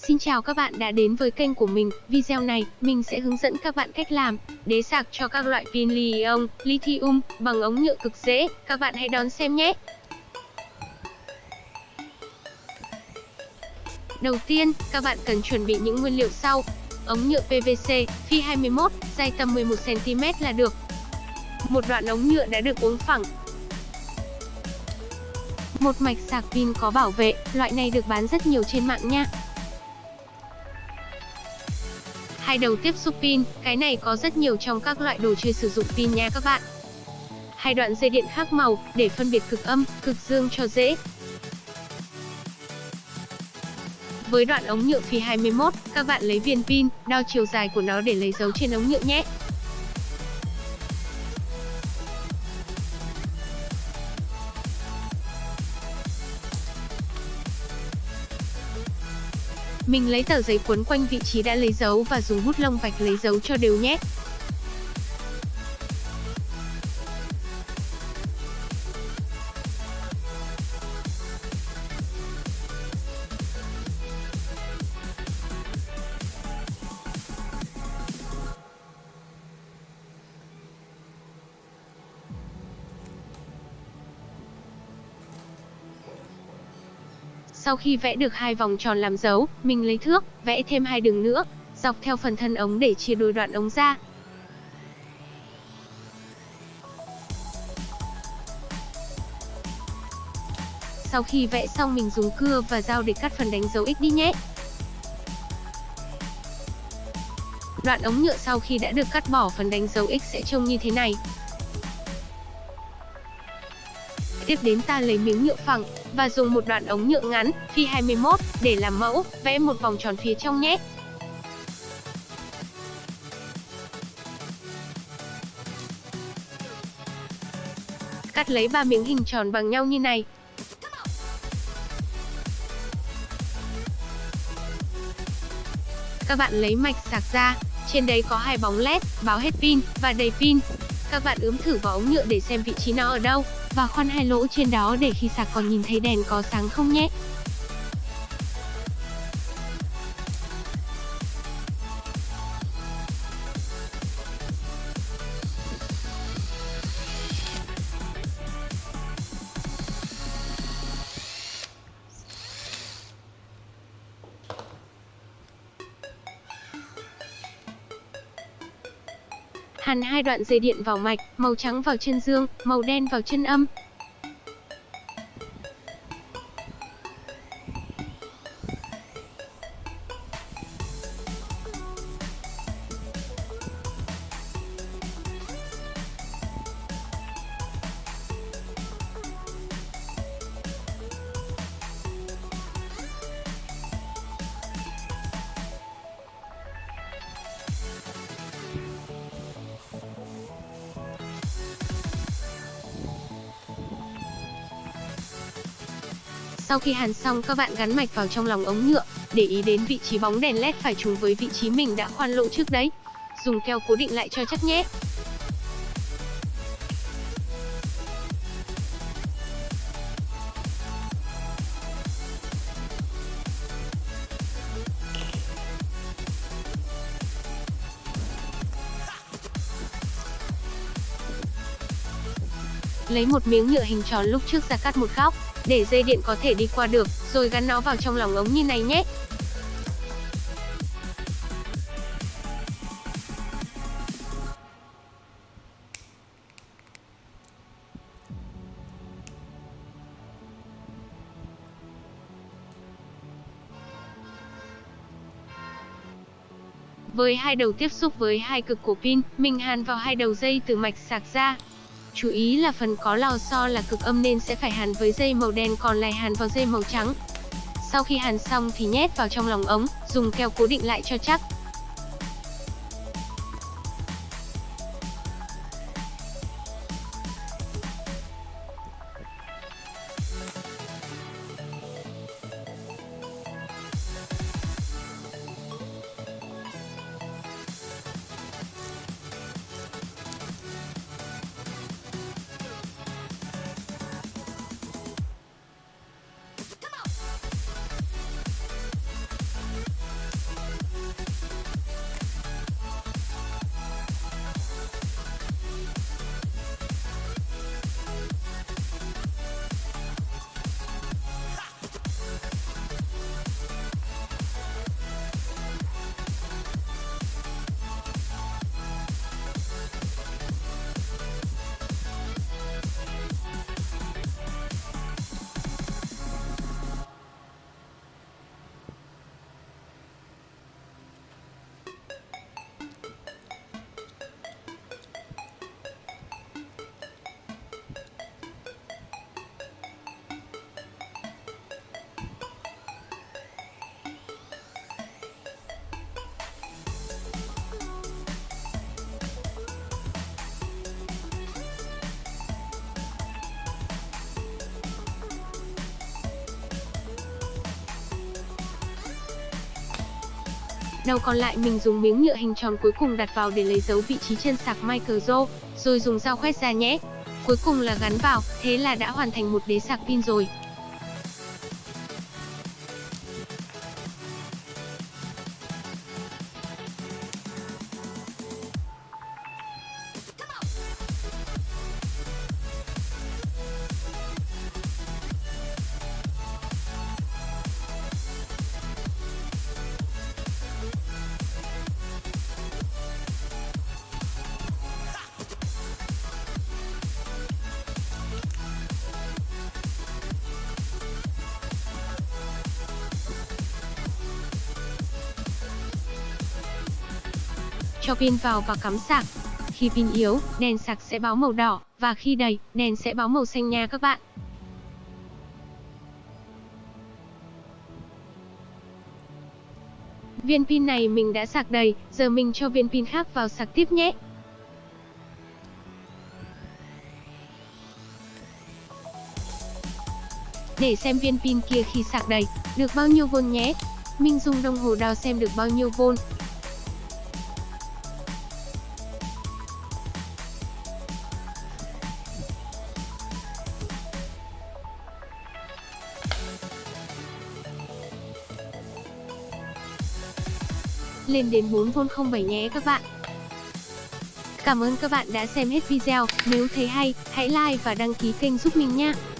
Xin chào các bạn đã đến với kênh của mình. Video này, mình sẽ hướng dẫn các bạn cách làm đế sạc cho các loại pin li-ion, lithium bằng ống nhựa cực dễ. Các bạn hãy đón xem nhé! Đầu tiên, các bạn cần chuẩn bị những nguyên liệu sau. Ống nhựa PVC, phi 21, dài tầm 11 cm là được. Một đoạn ống nhựa đã được uốn phẳng. Một mạch sạc pin có bảo vệ, loại này được bán rất nhiều trên mạng nha. Hai đầu tiếp xúc pin, cái này có rất nhiều trong các loại đồ chơi sử dụng pin nha các bạn. Hai đoạn dây điện khác màu, để phân biệt cực âm, cực dương cho dễ. Với đoạn ống nhựa phi 21, các bạn lấy viên pin, đo chiều dài của nó để lấy dấu trên ống nhựa nhé. Mình lấy tờ giấy cuốn quanh vị trí đã lấy dấu và dùng bút lông vạch lấy dấu cho đều nhé. Sau khi vẽ được hai vòng tròn làm dấu, mình lấy thước, vẽ thêm hai đường nữa, dọc theo phần thân ống để chia đôi đoạn ống ra. Sau khi vẽ xong mình dùng cưa và dao để cắt phần đánh dấu X đi nhé. Đoạn ống nhựa sau khi đã được cắt bỏ phần đánh dấu X sẽ trông như thế này. Tiếp đến ta lấy miếng nhựa phẳng và dùng một đoạn ống nhựa ngắn, phi 21, để làm mẫu, vẽ một vòng tròn phía trong nhé. Cắt lấy 3 miếng hình tròn bằng nhau như này. Các bạn lấy mạch sạc ra, trên đấy có hai bóng LED, báo hết pin và đầy pin. Các bạn ướm thử vào ống nhựa để xem vị trí nó ở đâu, và khoan hai lỗ trên đó để khi sạc còn nhìn thấy đèn có sáng không nhé. Hàn hai đoạn dây điện vào mạch, màu trắng vào chân dương, màu đen vào chân âm. Sau khi hàn xong các bạn gắn mạch vào trong lòng ống nhựa, để ý đến vị trí bóng đèn LED phải trùng với vị trí mình đã khoan lỗ trước đấy. Dùng keo cố định lại cho chắc nhé. Lấy một miếng nhựa hình tròn lúc trước ra cắt một góc, để dây điện có thể đi qua được, rồi gắn nó vào trong lòng ống như này nhé. Với hai đầu tiếp xúc với hai cực của pin, mình hàn vào hai đầu dây từ mạch sạc ra. Chú ý là phần có lò xo là cực âm nên sẽ phải hàn với dây màu đen, còn lại hàn vào dây màu trắng. Sau khi hàn xong thì nhét vào trong lòng ống, dùng keo cố định lại cho chắc. Đầu còn lại mình dùng miếng nhựa hình tròn cuối cùng đặt vào để lấy dấu vị trí chân sạc micro, rồi dùng dao khoét ra nhé. Cuối cùng là gắn vào, thế là đã hoàn thành một đế sạc pin rồi. Cho pin vào và cắm sạc. Khi pin yếu, đèn sạc sẽ báo màu đỏ, và khi đầy, đèn sẽ báo màu xanh nha các bạn. Viên pin này mình đã sạc đầy, giờ mình cho viên pin khác vào sạc tiếp nhé. Để xem viên pin kia khi sạc đầy, được bao nhiêu volt nhé. Mình dùng đồng hồ đo xem được bao nhiêu volt. Lên đến 4V07 nhé các bạn. Cảm ơn các bạn đã xem hết video, nếu thấy hay, hãy like và đăng ký kênh giúp mình nha.